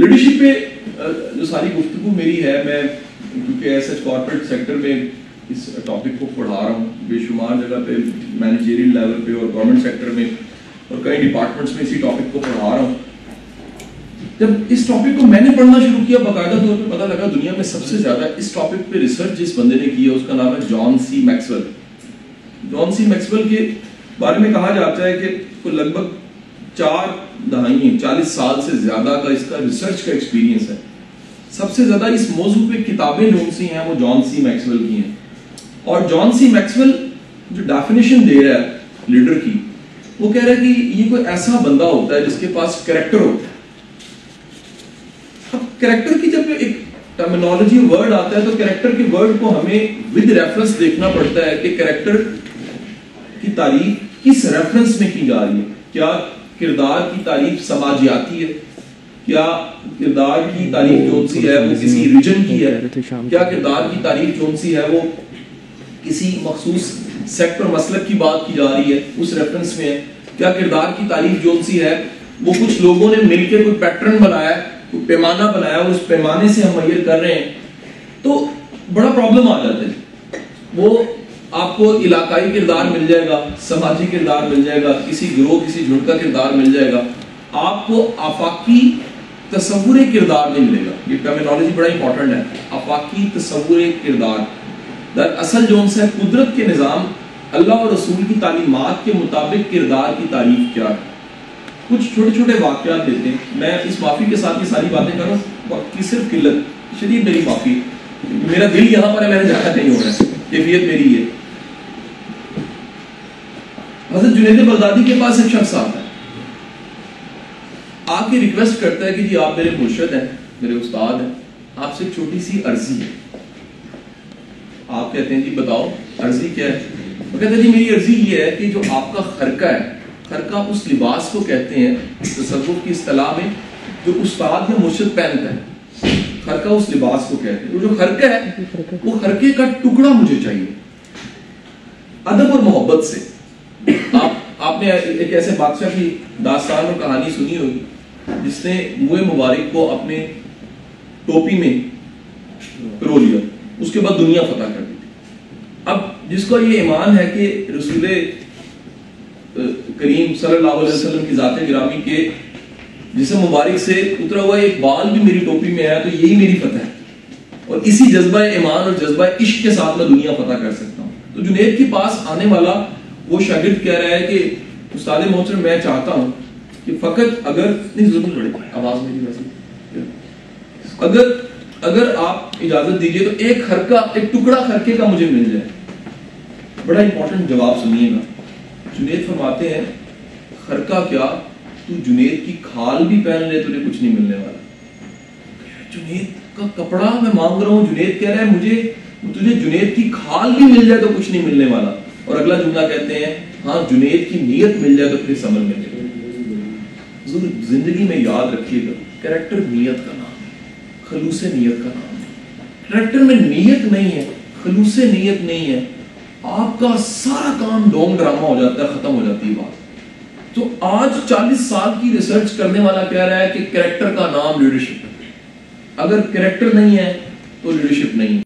Leadership پہ جو ساری گفتگو میری ہے، میں کیونکہ ایسے کارپوریٹ سیکٹر میں اس ٹاپک کو پڑھا رہا ہوں بے شمار جگہ پہ، مینیجریل لیول پہ اور گورنمنٹ سیکٹر میں اور کئی ڈپارٹمنٹس میں اسی ٹاپک کو پڑھا رہا ہوں. جب اس ٹاپک کو میں نے پڑھنا شروع کیا، باقاعدہ طور پہ پتہ لگا دنیا میں سب سے زیادہ اس ٹاپک پہ ریسرچ جس بندے نے کی ہے اس کا نام ہے جان سی میکسویل. جان سی میکسویل کے بارے میں کہا جاتا ہے کہ کوئی لگ بھگ 4 دہائیاں 40 سال سے زیادہ کا اس کا ریسرچ کا ایکسپیرینس ہے. سب سے زیادہ اس موضوع پہ کتابیں جو سی ہیں وہ جان سی میکسویل کی ہیں. اور جان سی میکسویل جو ڈیفینیشن دے رہا ہے لیڈر کی، وہ کہہ رہا ہے کہ یہ کوئی ایسا بندہ ہوتا ہے جس کے پاس کریکٹر ہوتا ہے. اب کریکٹر کی جب ایک ٹرمینالوجی ورڈ آتا ہے تو کریکٹر کے ورڈ کو ہمیں ود ریفرنس دیکھنا پڑتا ہے کہ کریکٹر کی تعریف کس ریفرنس میں کی جا رہی ہے. کیا کردار کی تعریف سماجیاتی ہے؟ کیا کردار کی تعریف جو سی ہے وہ کسی ریجن کی ہے؟ کیا کردار کی تعریف جو سی ہے وہ کسی مخصوص سیکٹر مسلک کی بات کی جا رہی ہے اس ریفرنس میں ہے؟ کیا کردار کی تعریف جو سی ہے وہ کچھ لوگوں نے مل کے کوئی پیٹرن بنایا ہے، کوئی پیمانہ بنایا ہے، اس پیمانے سے ہم میئر کر رہے ہیں؟ تو بڑا پرابلم آ جاتا ہے. وہ آپ کو علاقائی کردار مل جائے گا، سماجی کردار مل جائے گا، کسی گروہ کسی جھنڈ کا کردار مل جائے گا، آپ کو آفاقی تصور کردار نہیں ملے گا. یہ ٹرمینالوجی بڑا امپورٹنٹ ہے. آفاقی تصور کردار در اصل جو سے قدرت کے نظام اللہ اور رسول کی تعلیمات کے مطابق کردار کی تعریف کیا ہے. کچھ چھوٹے چھوٹے واقعات دیتے ہیں. میں اس معافی کے ساتھ یہ ساری باتیں کروں، وقت کی صرف قلت، شدید میری معافی، میرا دل یہاں پر ہے، میں نے جانا نہیں ہو رہا ہے، کیفیت میری ہے. حضرت جنید بغدادی کے پاس ایک شخص آتا ہے، آ کے ریکویسٹ کرتا ہے کہ جی آپ میرے مرشد ہیں، میرے استاد ہیں، آپ سے ایک چھوٹی سی عرضی ہے. آپ کہتے ہیں جی بتاؤ عرضی کیا ہے؟ وہ کہتے ہیں جی میری عرضی یہ ہے کہ جو آپ کا خرقہ ہے، خرقہ اس لباس کو کہتے ہیں تصوف کی اصطلاح میں جو استاد یا مرشد پہنتا ہے، خرقہ اس لباس کو کہتے ہیں. وہ جو خرقہ ہے وہ خرقے کا ٹکڑا مجھے چاہیے ادب اور محبت سے. آپ نے ایک ایسے بادشاہ کی داستان اور کہانی سنی ہوگی جس نے منہ مبارک کو اپنے ٹوپی میں پرو لیا، اس کے بعد دنیا فتح کر دی. اب جس کو یہ ایمان ہے کہ رسول کریم صلی اللہ علیہ وسلم کی ذات گرامی کے جسم مبارک سے اترا ہوا ایک بال بھی میری ٹوپی میں ہے تو یہی میری فتح ہے، اور اسی جذبہ ایمان اور جذبہ عشق کے ساتھ میں دنیا فتح کر سکتا ہوں. تو جنید کے پاس آنے والا وہ شاگرد کہہ رہا ہے کہ استاد محترم میں چاہتا ہوں کہ فقط اگر نہیں ضرور پڑے آواز میری ویسے اگر آپ اجازت دیجئے تو ایک خرقہ، ایک ٹکڑا خرقے کا مجھے مل جائے. بڑا امپورٹنٹ جواب سنیے گا. جنید فرماتے ہیں خرقہ کیا، تو جنید کی کھال بھی پہن لے تجھے کچھ نہیں ملنے والا. جنید کا کپڑا میں مانگ رہا ہوں، جنید کہہ رہا ہے مجھے تجھے جنید کی کھال بھی مل جائے تو کچھ نہیں ملنے والا. اور اگلا جملہ کہتے ہیں ہاں جنید کی نیت مل جائے تو پھر سمجھ میں لے. زندگی میں یاد رکھیے گا کریکٹر نیت کا نام ہے، خلوص نیت کا نام ہے. کریکٹر میں نیت نہیں ہے، خلوص نیت نہیں ہے، آپ کا سارا کام ڈونگ ڈرامہ ہو جاتا ہے، ختم ہو جاتی ہے بات. تو آج 40 سال کی ریسرچ کرنے والا کہہ رہا ہے کہ کریکٹر کا نام لیڈرشپ ہے. اگر کریکٹر نہیں ہے تو لیڈرشپ نہیں.